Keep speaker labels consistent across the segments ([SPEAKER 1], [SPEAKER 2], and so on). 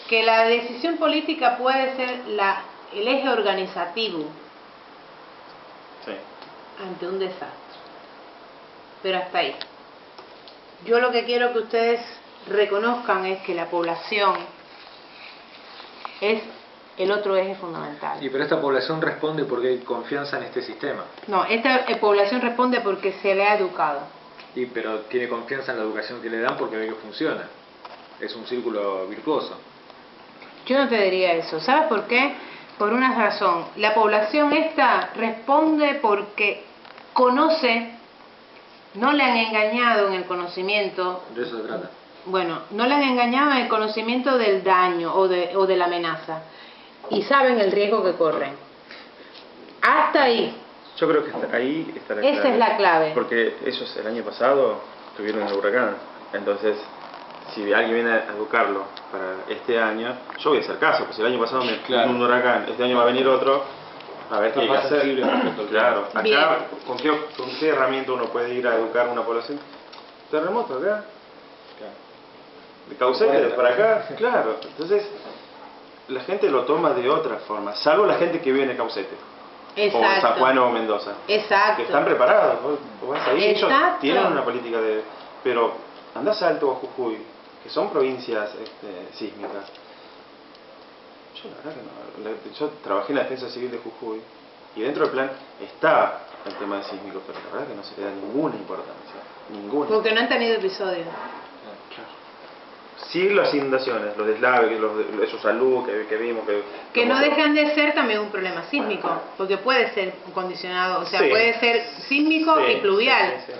[SPEAKER 1] que la decisión política puede ser el eje organizativo ante un desastre, pero hasta ahí. Yo lo que quiero que ustedes reconozcan es que la población es el otro eje fundamental.
[SPEAKER 2] Y pero esta población responde porque hay confianza en este sistema.
[SPEAKER 1] No, esta población responde porque se le ha educado.
[SPEAKER 2] Y pero tiene confianza en la educación que le dan porque ve que funciona. Es un círculo virtuoso.
[SPEAKER 1] Yo no te diría eso. ¿Sabes por qué? Por una razón. La población esta responde porque conoce, no le han engañado en el conocimiento.
[SPEAKER 2] De eso se trata.
[SPEAKER 1] Bueno, no le han engañado en el conocimiento del daño o de la amenaza. Y saben el riesgo que corren. Hasta ahí.
[SPEAKER 3] Yo creo que ahí está la clave.
[SPEAKER 1] Esa es la clave.
[SPEAKER 3] Porque ellos el año pasado tuvieron el huracán. Entonces, si alguien viene a educarlo para este año, yo voy a hacer caso. Pues si el año pasado me vino un huracán, este año va a venir otro, a ver qué hay que hacer. Claro, acá, ¿con qué herramienta uno puede ir a educar a una población? Terremoto acá. De Caucete para acá, claro. Entonces, la gente lo toma de otra forma, salvo la gente que vive en Caucete.
[SPEAKER 1] Exacto.
[SPEAKER 3] O San Juan o Mendoza.
[SPEAKER 1] Exacto.
[SPEAKER 3] Que están preparados. Vos vas ahí, ellos
[SPEAKER 1] Exacto.
[SPEAKER 3] tienen una política de... Pero andás a Salto o a Jujuy, que son provincias sísmicas. Yo la verdad que no. Yo trabajé en la defensa civil de Jujuy y dentro del plan está el tema de sísmico, pero la verdad que no se le da ninguna importancia. Ninguna.
[SPEAKER 1] Porque no han tenido episodios.
[SPEAKER 3] Sí, las inundaciones, los deslaves, esos salud que vimos.
[SPEAKER 1] Que no dejan de ser también un problema sísmico, porque puede ser condicionado, o sea,
[SPEAKER 3] sí,
[SPEAKER 1] puede ser sísmico y pluvial,
[SPEAKER 3] sí.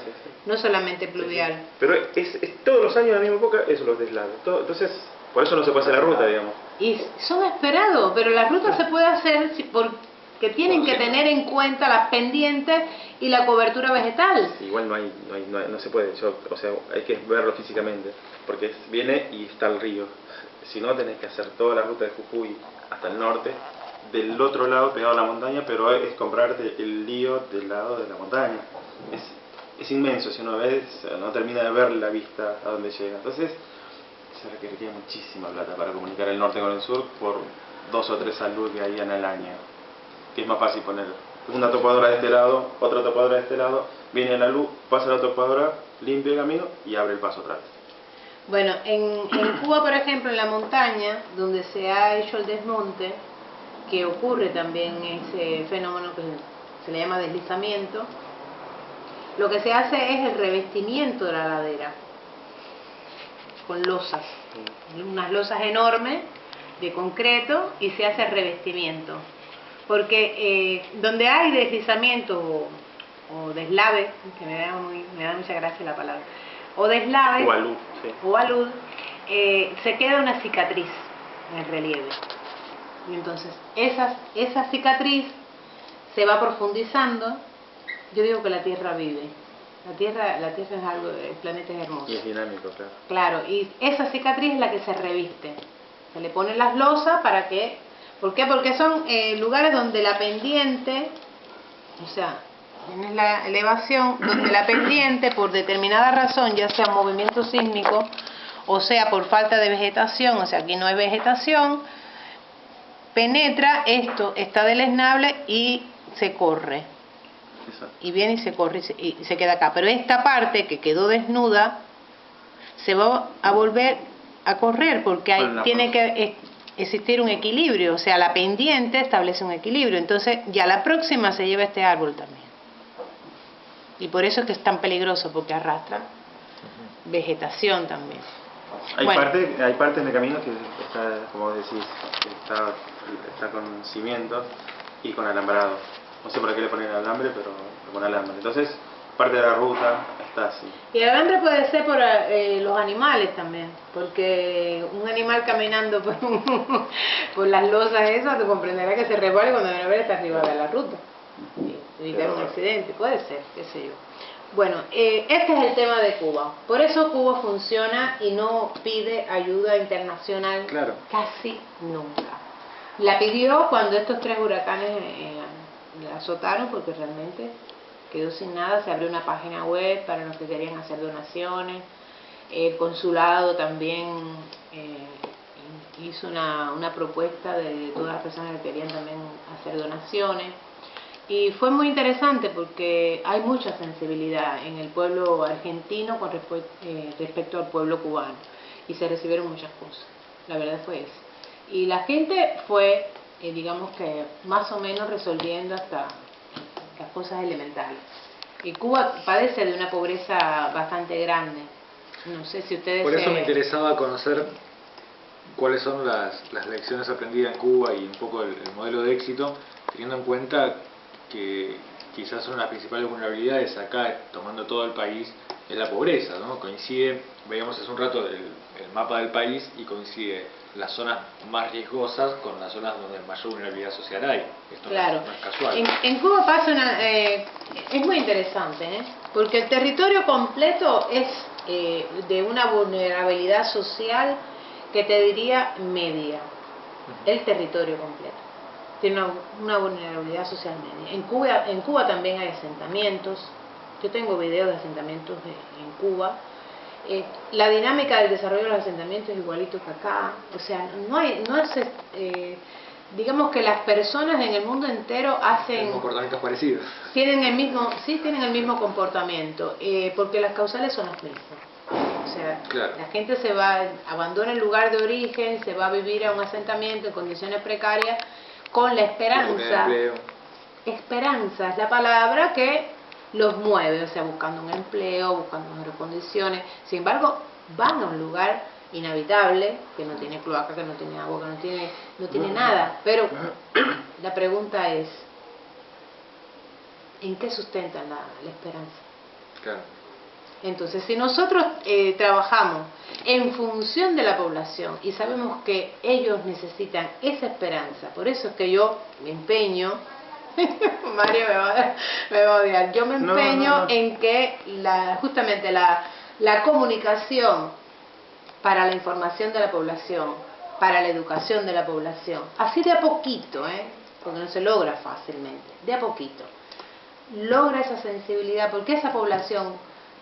[SPEAKER 1] no solamente pluvial.
[SPEAKER 3] Sí. Pero es todos los años en la misma época, eso, los deslaves. Entonces, por eso no se puede hacer la ruta, digamos.
[SPEAKER 1] Y son esperados, pero la ruta se puede hacer porque tienen que tener en cuenta las pendientes y la cobertura vegetal.
[SPEAKER 3] Igual no se puede, o sea, hay que verlo físicamente, porque viene y está el río. Si no, tenés que hacer toda la ruta de Jujuy hasta el norte, del otro lado pegado a la montaña, pero es comprarte el lío del lado de la montaña. Es inmenso, si uno ve, no termina de ver la vista a donde llega. Entonces, se requeriría muchísima plata para comunicar el norte con el sur por 2 o 3 salud que hay en el año. Que es más fácil poner una topadora de este lado, otra topadora de este lado, viene la luz, pasa la topadora, limpia el camino y abre el paso otra vez.
[SPEAKER 1] Bueno, en Cuba, por ejemplo, en la montaña, donde se ha hecho el desmonte, que ocurre también ese fenómeno que se le llama deslizamiento, lo que se hace es el revestimiento de la ladera con losas, unas losas enormes de concreto, y se hace el revestimiento. Porque donde hay deslizamiento o deslave, que me da mucha gracia la palabra, o deslave o alud, se queda una cicatriz en el relieve. Y entonces esa cicatriz se va profundizando. Yo digo que la Tierra vive. La Tierra es algo, el planeta es hermoso.
[SPEAKER 3] Y es dinámico, claro.
[SPEAKER 1] Claro, y esa cicatriz es la que se reviste. Se le ponen las losas para que... ¿Por qué? Porque son lugares donde la pendiente, o sea, tienes la elevación, donde la pendiente, por determinada razón, ya sea movimiento sísmico, o sea por falta de vegetación, o sea, aquí no hay vegetación, penetra esto, está deleznable y se corre. Exacto. Y viene y se corre y se queda acá. Pero esta parte que quedó desnuda se va a volver a correr porque tiene que existir un equilibrio, o sea, la pendiente establece un equilibrio, entonces ya la próxima se lleva este árbol también. Y por eso es que es tan peligroso, porque arrastra vegetación también.
[SPEAKER 3] Hay partes en el camino que está, como decís, está con cimientos y con alambrado. No sé por qué le ponen alambre, pero con alambre. Entonces, parte de la ruta está así. Y
[SPEAKER 1] el alambre puede ser por los animales también, porque un animal caminando por las losas esas, te comprenderá que se resbale cuando viene a ver está arriba de la ruta. Evitar un accidente, puede ser, qué sé yo. Bueno, este es el tema de Cuba. Por eso Cuba funciona y no pide ayuda internacional casi nunca. La pidió cuando estos 3 huracanes la azotaron, porque realmente quedó sin nada. Se abrió una página web para los que querían hacer donaciones. El consulado también hizo una propuesta de todas las personas que querían también hacer donaciones. Y fue muy interesante porque hay mucha sensibilidad en el pueblo argentino con respecto al pueblo cubano. Y se recibieron muchas cosas, la verdad fue eso. Y la gente fue, digamos que más o menos resolviendo hasta las cosas elementales. Y Cuba padece de una pobreza bastante grande. No sé si ustedes...
[SPEAKER 2] Por eso me interesaba conocer cuáles son las lecciones aprendidas en Cuba y un poco el modelo de éxito, teniendo en cuenta que quizás son las principales vulnerabilidades acá, tomando todo el país, es la pobreza, ¿no? Coincide, veíamos hace un rato el mapa del país y coincide las zonas más riesgosas con las zonas donde mayor vulnerabilidad social hay. Esto
[SPEAKER 1] claro.
[SPEAKER 2] no es casual.
[SPEAKER 1] En Cuba pasa es muy interesante, porque el territorio completo es de una vulnerabilidad social que te diría media, el territorio completo. Tiene una vulnerabilidad social media. En Cuba también hay asentamientos. Yo tengo videos de asentamientos en Cuba. La dinámica del desarrollo de los asentamientos es igualito que acá. O sea, digamos que las personas en el mundo entero hacen
[SPEAKER 2] comportamientos parecidos.
[SPEAKER 1] Tienen el mismo comportamiento, porque las causales son las mismas. O sea,
[SPEAKER 2] claro.
[SPEAKER 1] La gente abandona el lugar de origen, se va a vivir a un asentamiento en condiciones precarias con la esperanza. Esperanza es la palabra que los mueve, o sea, buscando un empleo, buscando mejores condiciones. Sin embargo, van a un lugar inhabitable, que no tiene cloaca, que no tiene agua, que no tiene nada. Pero la pregunta es, ¿en qué sustentan la esperanza?
[SPEAKER 2] Claro.
[SPEAKER 1] Entonces, si nosotros trabajamos en función de la población y sabemos que ellos necesitan esa esperanza, por eso es que yo me empeño, Mario me va a odiar, yo me empeño en que justamente la comunicación para la información de la población, para la educación de la población, así de a poquito, porque no se logra fácilmente, de a poquito, logra esa sensibilidad, porque esa población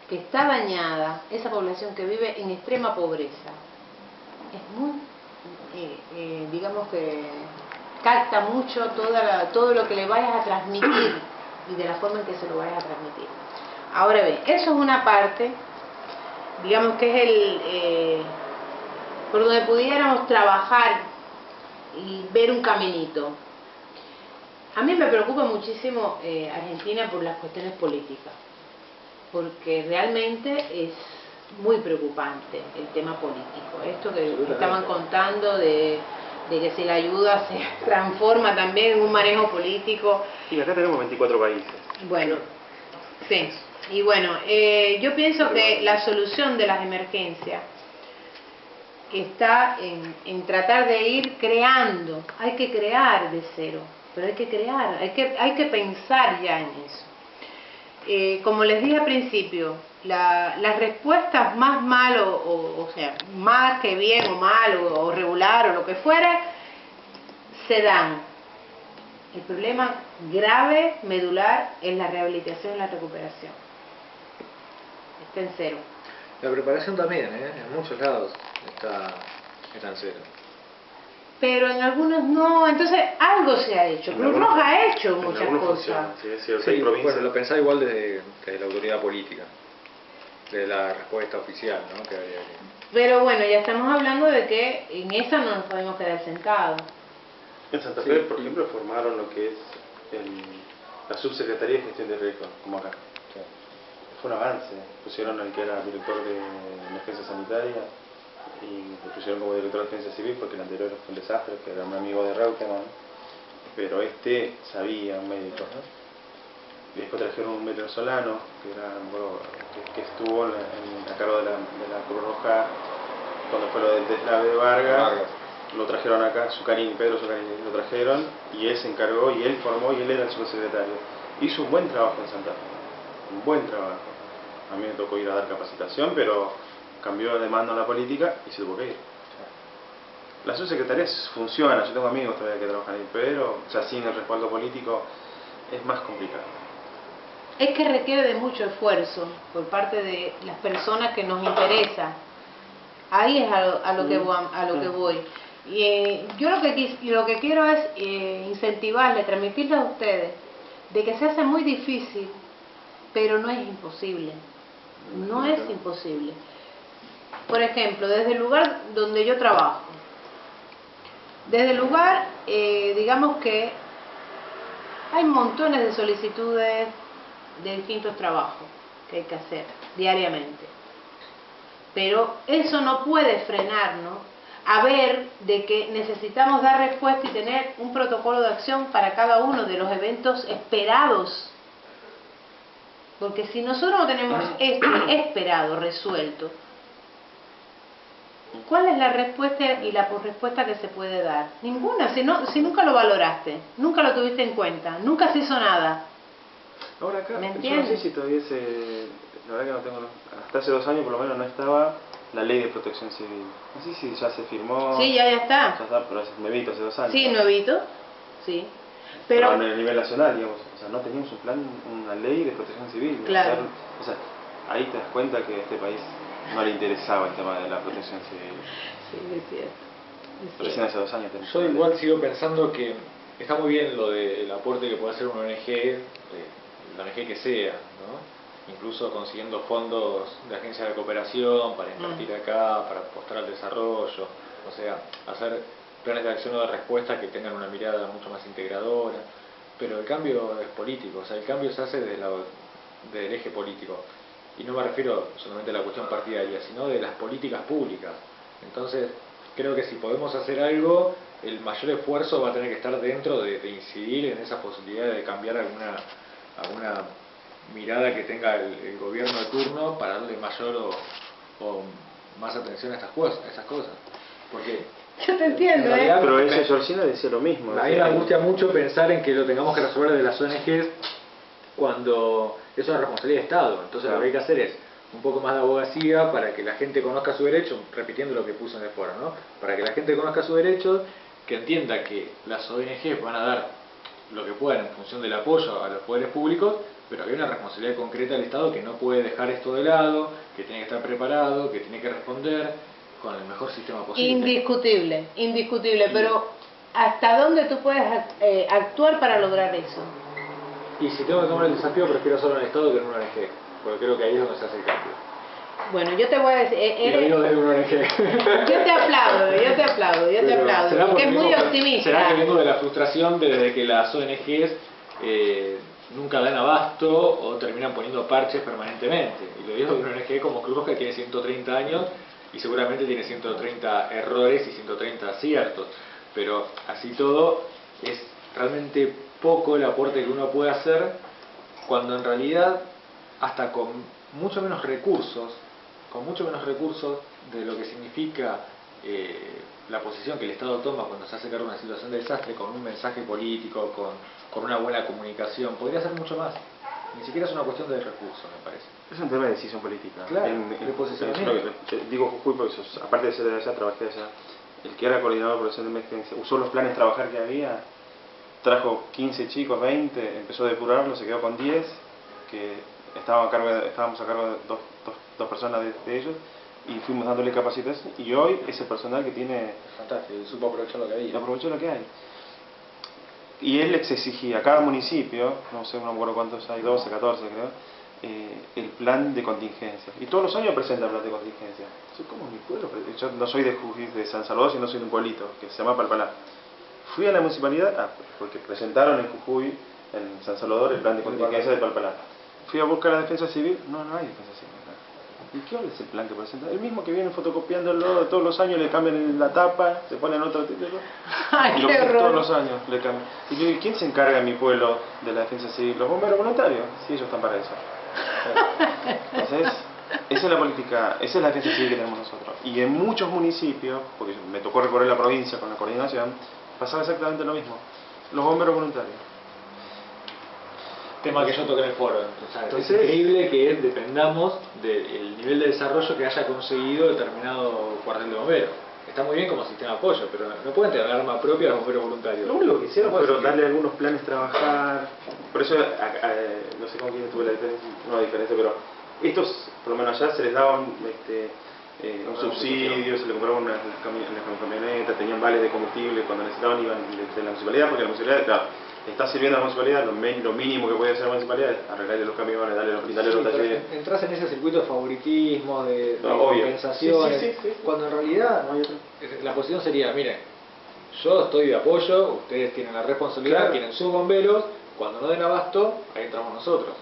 [SPEAKER 1] que está dañada, esa población que vive en extrema pobreza, es muy, digamos que capta mucho todo lo que le vayas a transmitir y de la forma en que se lo vayas a transmitir. Ahora bien, eso es una parte, digamos que es por donde pudiéramos trabajar y ver un caminito. A mí me preocupa muchísimo Argentina por las cuestiones políticas, porque realmente es muy preocupante el tema político. Esto que estaban contando de que si la ayuda se transforma también en un manejo político.
[SPEAKER 3] Y acá tenemos 24 países.
[SPEAKER 1] Bueno, sí. Y bueno, yo pienso que la solución de las emergencias está en tratar de ir creando. Hay que crear de cero, pero hay que crear, hay que pensar ya en eso. Como les dije al principio, las respuestas más mal o sea, más que bien o mal o regular o lo que fuera, se dan. El problema grave, medular, es la rehabilitación y la recuperación. Está en cero.
[SPEAKER 2] La preparación también, en muchos lados está en cero.
[SPEAKER 1] Pero en algunos no, entonces algo se ha hecho. Cruz Roja ha hecho muchas cosas.
[SPEAKER 3] Sí, es cierto.
[SPEAKER 2] Sí, bueno, lo pensaba igual desde la autoridad política, de la respuesta oficial, ¿no? Que habría que...
[SPEAKER 1] Pero bueno, ya estamos hablando de que en esa no nos podemos quedar sentados.
[SPEAKER 3] En Santa Fe, por ejemplo, formaron lo que es la subsecretaría de gestión de riesgos, como acá.
[SPEAKER 2] Sí.
[SPEAKER 3] Fue un avance. Pusieron al que era director de emergencia sanitaria y lo pusieron como director de defensa civil porque el anterior fue un desastre, que era un amigo de Reutemann, pero este sabía, un médico, ¿no? Y después trajeron un venezolano que estuvo a cargo de la Cruz Roja cuando fue lo del deslave de Vargas. Lo trajeron acá, Pedro Zuccarini, lo trajeron y él se encargó y él formó y él era el subsecretario. Hizo un buen trabajo en Santa Fe, un buen trabajo. A mí me tocó ir a dar capacitación, pero cambió de mando la política y se tuvo que ir. La subsecretaría funciona, yo tengo amigos todavía que trabajan ahí, pero ya sin el respaldo político es más complicado.
[SPEAKER 1] Es que requiere de mucho esfuerzo por parte de las personas que nos interesa. Ahí es a lo que voy. Y yo lo que quiero es incentivarle, transmitirle a ustedes de que se hace muy difícil, pero no es imposible. No es imposible. Por ejemplo, desde el lugar donde yo trabajo, desde el lugar, digamos que hay montones de solicitudes de distintos trabajos que hay que hacer diariamente. Pero eso no puede frenarnos a ver de que necesitamos dar respuesta y tener un protocolo de acción para cada uno de los eventos esperados. Porque si nosotros no tenemos esto esperado, resuelto, ¿cuál es la respuesta y la respuesta que se puede dar? Ninguna, si nunca lo valoraste, nunca lo tuviste en cuenta, nunca se hizo nada.
[SPEAKER 3] Ahora acá,
[SPEAKER 1] ¿Me
[SPEAKER 3] yo no
[SPEAKER 1] entiendes?
[SPEAKER 3] sé si todavía la verdad que no tengo, hasta hace 2 años por lo menos no estaba la ley de protección civil. No sé si ya se firmó.
[SPEAKER 1] Sí, ya está.
[SPEAKER 3] Ya está, pero es nuevito, hace 2 años.
[SPEAKER 1] Sí, nuevito, sí.
[SPEAKER 3] Pero a
[SPEAKER 1] Pero
[SPEAKER 3] nivel nacional, digamos, o sea, no teníamos un plan, una ley de protección civil.
[SPEAKER 1] Claro.
[SPEAKER 3] O sea, ahí te das cuenta que a este país no le interesaba el tema de la protección civil.
[SPEAKER 1] sí, es cierto.
[SPEAKER 3] Recién hace 2 años tenemos.
[SPEAKER 2] Yo igual sigo pensando que está muy bien lo del aporte que puede hacer una ONG, la ONG que sea, ¿no? Incluso consiguiendo fondos de agencias de cooperación para invertir acá, para apostar al desarrollo, o sea, hacer planes de acción o de respuesta que tengan una mirada mucho más integradora. Pero el cambio es político, o sea, el cambio se hace del eje político. Y no me refiero solamente a la cuestión partidaria, sino de las políticas públicas. Entonces, creo que si podemos hacer algo, el mayor esfuerzo va a tener que estar dentro de incidir en esa posibilidad de cambiar alguna mirada que tenga el gobierno de turno para darle mayor o más atención a estas cosas. Porque
[SPEAKER 1] Yo te entiendo,
[SPEAKER 2] en realidad,
[SPEAKER 3] Pero ella, Georgina, decía lo mismo.
[SPEAKER 2] a mí me angustia mucho pensar en que lo tengamos que resolver de las ONGs cuando es una responsabilidad de Estado. Entonces lo que hay que hacer es un poco más de abogacía para que la gente conozca su derecho, repitiendo lo que puso en el foro, ¿no? Para que la gente conozca sus derechos, que entienda que las ONGs van a dar lo que puedan en función del apoyo a los poderes públicos, pero que hay una responsabilidad concreta del Estado que no puede dejar esto de lado, que tiene que estar preparado, que tiene que responder con el mejor sistema posible.
[SPEAKER 1] indiscutible, indiscutible, pero ¿hasta dónde tú puedes actuar para lograr eso?
[SPEAKER 2] Y si tengo que tomar el desafío, prefiero hacerlo en el Estado que en una ONG, porque creo que ahí es donde se hace el cambio.
[SPEAKER 1] Bueno, yo te voy a decir,
[SPEAKER 2] Y lo digo desde una ONG.
[SPEAKER 1] yo te aplaudo,
[SPEAKER 2] ¿Será
[SPEAKER 1] porque es muy
[SPEAKER 2] vengo-
[SPEAKER 1] optimista.
[SPEAKER 2] ¿Será que vengo de la frustración desde que las ONGs nunca dan abasto o terminan poniendo parches permanentemente? Y lo digo de una ONG como Cruz Roja que tiene 130 años y seguramente tiene 130 errores y 130 aciertos, pero así todo es realmente poco el aporte que uno puede hacer cuando en realidad hasta con mucho menos recursos de lo que significa la posición que el Estado toma cuando se hace cargo de una situación de desastre, con un mensaje político, con una buena comunicación, podría hacer mucho más. Ni siquiera es una cuestión de recursos, me parece.
[SPEAKER 3] Es un tema de decisión política.
[SPEAKER 2] Claro, de posicionamiento.
[SPEAKER 3] Digo Jujuy porque aparte de ser de allá, trabajé allá. El que era coordinador de protección de emergencia usó los planes de trabajar que había, trajo 15 chicos, 20, empezó a depurarlo, se quedó con 10, que estábamos a cargo de dos personas de ellos, y fuimos dándole capacitación, y hoy es el personal que tiene...
[SPEAKER 2] Fantástico, supo aprovechar lo que había.
[SPEAKER 3] Aprovechó lo que hay. Y él les exigía a cada municipio, no sé, no me acuerdo cuántos hay, 12, 14 creo, el plan de contingencia. Y todos los años presenta el plan de contingencia. Entonces, ¿cómo mi pueblo? Yo no soy de Jujuy, de San Salvador, sino soy de un pueblito que se llama Palpalá. Fui a la municipalidad, porque presentaron en Jujuy, en San Salvador, el plan de contingencia de Palpalá. Fui a buscar la defensa civil, no hay defensa civil. ¿Y qué es el plan que presenta? El mismo que viene fotocopiándolo todos los años, le cambian la tapa, se ponen otro título.
[SPEAKER 1] Ay,
[SPEAKER 3] Y lo
[SPEAKER 1] qué
[SPEAKER 3] todos
[SPEAKER 1] horror.
[SPEAKER 3] los años le cambian. Y yo digo, ¿quién se encarga en mi pueblo de la defensa civil? ¿Los bomberos voluntarios? Sí, ellos están para eso. Entonces, esa es la política, esa es la defensa civil que tenemos nosotros. Y en muchos municipios, porque me tocó recorrer la provincia con la coordinación, pasaba exactamente lo mismo. Los bomberos voluntarios.
[SPEAKER 2] Tema que yo toqué en el foro. O sea,
[SPEAKER 3] Entonces,
[SPEAKER 2] es increíble que dependamos del nivel de desarrollo que haya conseguido determinado cuartel de bomberos. Está muy bien como sistema de apoyo, pero no pueden tener arma propia los bomberos voluntarios.
[SPEAKER 3] lo único que hicieron
[SPEAKER 2] No
[SPEAKER 3] fue
[SPEAKER 2] puede ser.
[SPEAKER 3] darle algunos planes trabajar. Por eso, no sé con quién tuve la diferencia, no la diferencia, pero estos, por lo menos allá, se les daban un subsidio, se le compraban unas camionetas, tenían vales de combustible, cuando necesitaban iban de la municipalidad, porque la municipalidad, claro, está sirviendo a la municipalidad, lo mínimo que puede hacer la municipalidad es arreglarle los camiones, darle los talleres.
[SPEAKER 2] Entras en ese circuito de favoritismo, de
[SPEAKER 3] Obvio.
[SPEAKER 2] compensaciones,
[SPEAKER 3] Sí.
[SPEAKER 2] cuando en realidad no hay otro. La posición sería, mire, yo estoy de apoyo, ustedes tienen la responsabilidad,
[SPEAKER 3] Claro.
[SPEAKER 2] tienen sus bomberos, cuando no den abasto, ahí entramos nosotros.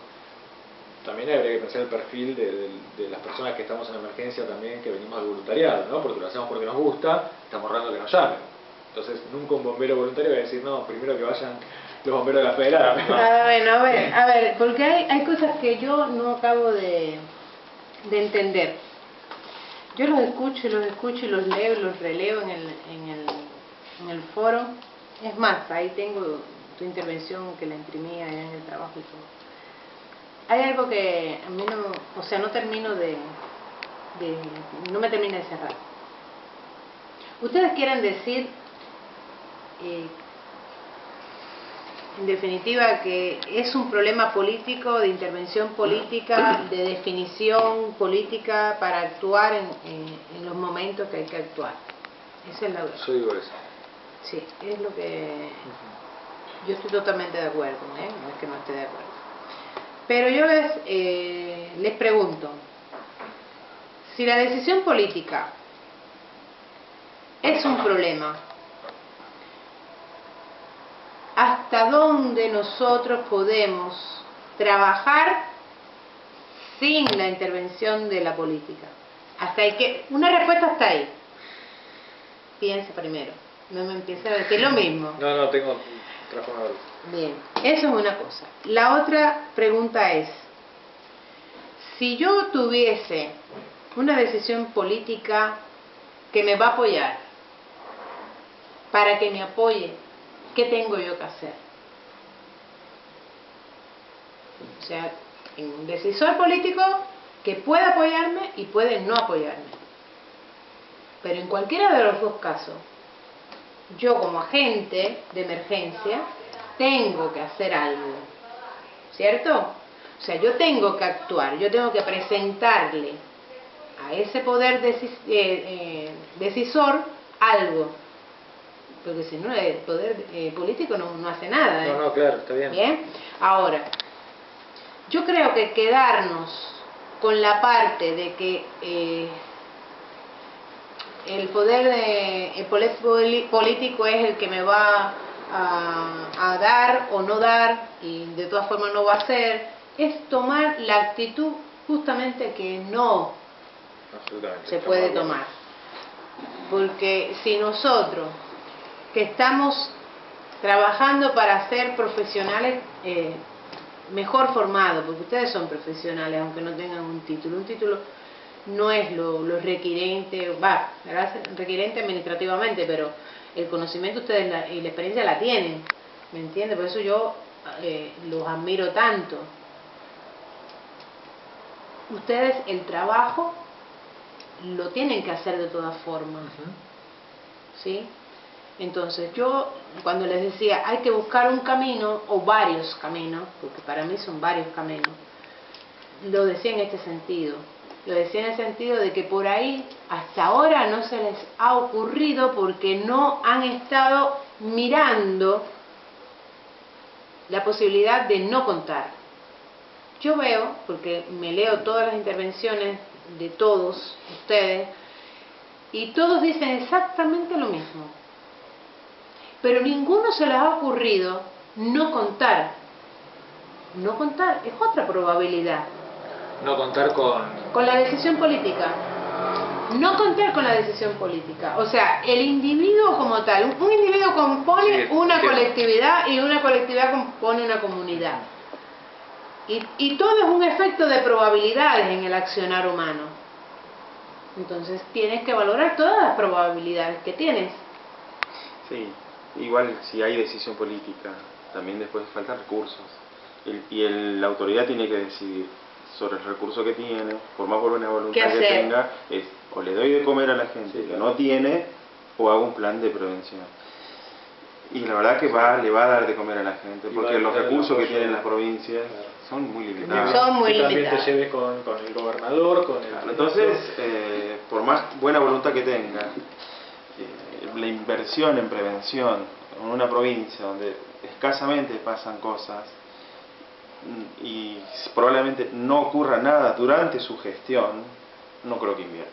[SPEAKER 2] También habría que pensar el perfil de las personas que estamos en emergencia también, que venimos al voluntariado, ¿no? Porque lo hacemos porque nos gusta, estamos rogando que nos llamen. Entonces nunca un bombero voluntario va a decir, no, primero que vayan los bomberos de la federal.
[SPEAKER 1] A ver, porque hay cosas que yo no acabo de entender. Yo los escucho y los leo y los releo en el foro. Es más, ahí tengo tu intervención que la imprimí allá en el trabajo y todo. Hay algo que a mí no, o sea, no me termina de cerrar. Ustedes quieren decir, en definitiva, que es un problema político, de intervención política, de definición política para actuar en los momentos que hay que actuar. Esa es la verdad.
[SPEAKER 2] Yo digo eso.
[SPEAKER 1] Sí, es lo que yo estoy totalmente de acuerdo, no es que no esté de acuerdo. Pero yo les pregunto, si la decisión política es un problema, ¿hasta dónde nosotros podemos trabajar sin la intervención de la política? Una respuesta hasta ahí. Piensa primero, no me empiece a decir lo mismo.
[SPEAKER 2] No, tengo transformador.
[SPEAKER 1] Bien, eso es una cosa. La otra pregunta es, si yo tuviese una decisión política que me va a apoyar, para que me apoye, ¿qué tengo yo que hacer? O sea, un decisor político que puede apoyarme y puede no apoyarme. Pero en cualquiera de los dos casos, yo como agente de emergencia tengo que hacer algo, ¿cierto? O sea, yo tengo que actuar, yo tengo que presentarle a ese poder decisor algo, porque si no el poder político no hace nada.
[SPEAKER 2] No, claro, está bien.
[SPEAKER 1] Bien, ahora, yo creo que quedarnos con la parte de que el poder político es el que me va a dar o no dar, y de todas formas no va a hacer, es tomar la actitud justamente que no se puede tomar. Porque si nosotros, que estamos trabajando para ser profesionales mejor formados, porque ustedes son profesionales aunque no tengan un título no es lo requiriente, requiriente administrativamente, pero el conocimiento ustedes y la experiencia la tienen, ¿me entiendes? Por eso yo los admiro tanto. Ustedes el trabajo lo tienen que hacer de todas formas, ¿sí? Entonces yo cuando les decía hay que buscar un camino o varios caminos, porque para mí son varios caminos, lo decía en este sentido. Lo decía en el sentido de que por ahí hasta ahora no se les ha ocurrido porque no han estado mirando la posibilidad de no contar. Yo veo, porque me leo todas las intervenciones de todos ustedes, y todos dicen exactamente lo mismo. Pero ninguno se les ha ocurrido no contar. No contar es otra probabilidad.
[SPEAKER 2] No contar con
[SPEAKER 1] la decisión política. No contar con la decisión política. O sea, el individuo como tal. Un individuo compone una colectividad y una colectividad compone una comunidad. Y todo es un efecto de probabilidades en el accionar humano. Entonces tienes que valorar todas las probabilidades que tienes.
[SPEAKER 3] Sí, igual si hay decisión política, también después faltan recursos. La autoridad tiene que decidir sobre el recurso que tiene, por más buena voluntad que tenga, es o le doy de comer a la gente que no tiene, o hago un plan de prevención. Y la verdad que le va a dar de comer a la gente,
[SPEAKER 2] Y
[SPEAKER 3] porque
[SPEAKER 2] va a
[SPEAKER 3] los
[SPEAKER 2] tener el
[SPEAKER 3] recursos que
[SPEAKER 2] apoyo.
[SPEAKER 3] tienen las provincias son muy limitados.
[SPEAKER 1] Son muy
[SPEAKER 2] Que también
[SPEAKER 1] limitados.
[SPEAKER 2] te lleves con el gobernador, con el...
[SPEAKER 3] Claro, entonces, por más buena voluntad que tenga, la inversión en prevención en una provincia donde escasamente pasan cosas y probablemente no ocurra nada durante su gestión, no creo que invierta.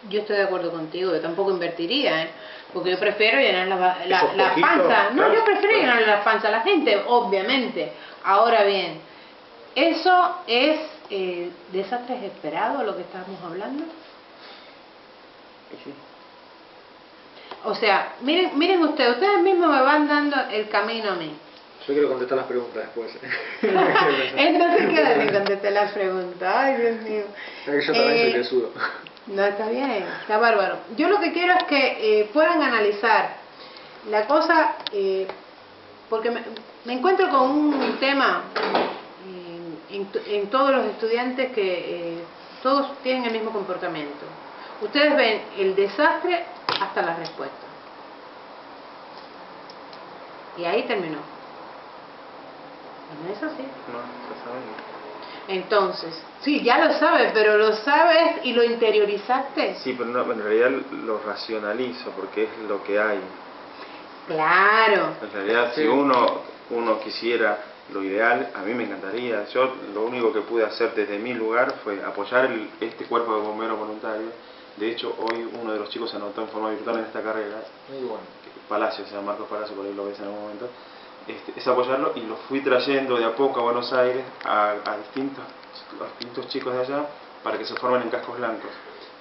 [SPEAKER 1] Yo estoy de acuerdo contigo, yo tampoco invertiría, porque yo prefiero llenar
[SPEAKER 2] Esos
[SPEAKER 1] la
[SPEAKER 2] poquitos,
[SPEAKER 1] panza. No,
[SPEAKER 2] claro,
[SPEAKER 1] yo prefiero
[SPEAKER 2] claro.
[SPEAKER 1] llenar la panza a la gente, obviamente. Ahora bien, ¿eso es desastres esperados lo que estamos hablando?
[SPEAKER 3] Y sí.
[SPEAKER 1] O sea, miren ustedes mismos me van dando el camino a mí.
[SPEAKER 2] Yo quiero contestar las preguntas después.
[SPEAKER 1] Entonces queda sin contestar las preguntas. Ay, Dios mío.
[SPEAKER 2] Yo también soy tesudo.
[SPEAKER 1] No, está bien, está bárbaro. Yo lo que quiero es que puedan analizar la cosa, porque me encuentro con un tema en todos los estudiantes que todos tienen el mismo comportamiento. Ustedes ven el desastre hasta la respuesta. Y ahí terminó. No es así.
[SPEAKER 3] No, ya saben.
[SPEAKER 1] Entonces, sí, ya lo sabes, pero lo sabes y lo interiorizaste.
[SPEAKER 3] Sí, pero no, en realidad lo racionalizo porque es lo que hay.
[SPEAKER 1] Claro.
[SPEAKER 3] En realidad,
[SPEAKER 2] Sí.
[SPEAKER 3] si uno quisiera lo ideal, a mí me encantaría. Yo lo único que pude hacer desde mi lugar fue apoyar este cuerpo de bomberos voluntarios. De hecho, hoy uno de los chicos se anotó en forma virtual en esta carrera.
[SPEAKER 2] Muy bueno.
[SPEAKER 3] Palacio, se llama Marcos Palacio, por ahí lo ves en algún momento. Es apoyarlo y lo fui trayendo de a poco a Buenos Aires a distintos chicos de allá para que se formen en cascos blancos.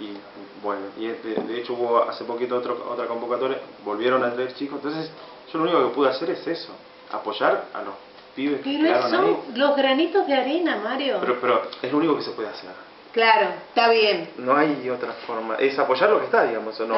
[SPEAKER 3] Y bueno, y de hecho hubo hace poquito otra convocatoria, volvieron a traer chicos. Entonces yo lo único que pude hacer es eso, apoyar a los pibes que
[SPEAKER 1] Pero
[SPEAKER 3] quedaron ahí.
[SPEAKER 1] son los granitos de arena, Mario.
[SPEAKER 3] Pero es lo único que se puede hacer.
[SPEAKER 1] Claro, está bien.
[SPEAKER 3] No hay otra forma, es apoyar lo que está, digamos, o no.